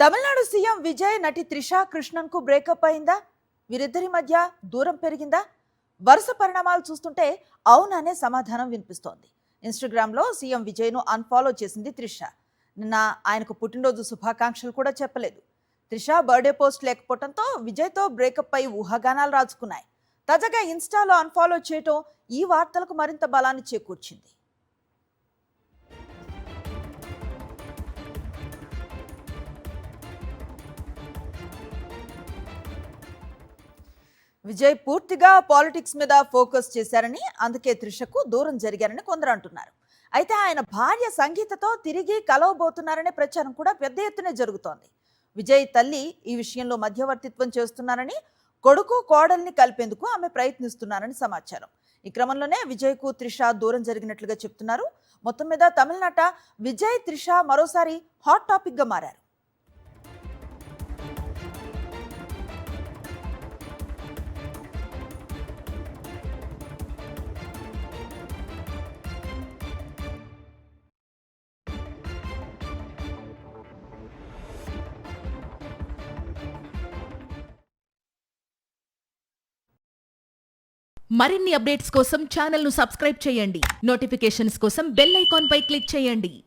Tamil Nadu CM Vijay నటి త్రిష కృష్ణన్ కు breakup అయిందా? వీరిద్దరి మధ్య దూరం పెరిగిందా? వరుస పరిణామాలు చూస్తుంటే అవుననే సమాధానం వినిపిస్తోంది. ఇన్‌స్టాగ్రామ్ లో సీఎం విజయ్ ను అన్‌ఫాలో చేసింది త్రిష. నిన్న ఆయనకు పుట్టినరోజు శుభాకాంక్షలు కూడా చెప్పలేదు. త్రిష బర్త్డే పోస్ట్ లేకపోవడంతో విజయ్ తో బ్రేకప్ అయి ఊహాగానాలు రాజుకున్నాయి. తాజాగా ఇన్‌స్టాలో అన్‌ఫాలో చేయటం ఈ వార్తలకు మరింత బలాన్ని చేకూర్చింది. విజయ్ పూర్తిగా పాలిటిక్స్ మీద ఫోకస్ చేశారని, అందుకే త్రిషకు దూరం జరిగారని కొందరు అంటున్నారు. అయితే ఆయన భార్య సంగీతతో తిరిగి కలవబోతున్నారనే ప్రచారం కూడా పెద్ద ఎత్తున జరుగుతోంది. విజయ్ తల్లి ఈ విషయంలో మధ్యవర్తిత్వం చేస్తున్నారని, కొడుకు కోడల్ని కలిపేందుకు ఆమె ప్రయత్నిస్తున్నారని సమాచారం. ఈ క్రమంలోనే విజయ్కు త్రిష దూరం జరిగినట్లుగా చెప్తున్నారు. మొత్తం మీద తమిళనాట విజయ్ త్రిష మరోసారి హాట్ టాపిక్ గా మారారు. మరిన్ని అప్డేట్స్ కోసం ఛానల్ను సబ్స్క్రైబ్ చేయండి. నోటిఫికేషన్స్ కోసం బెల్ ఐకాన్ పై క్లిక్ చేయండి.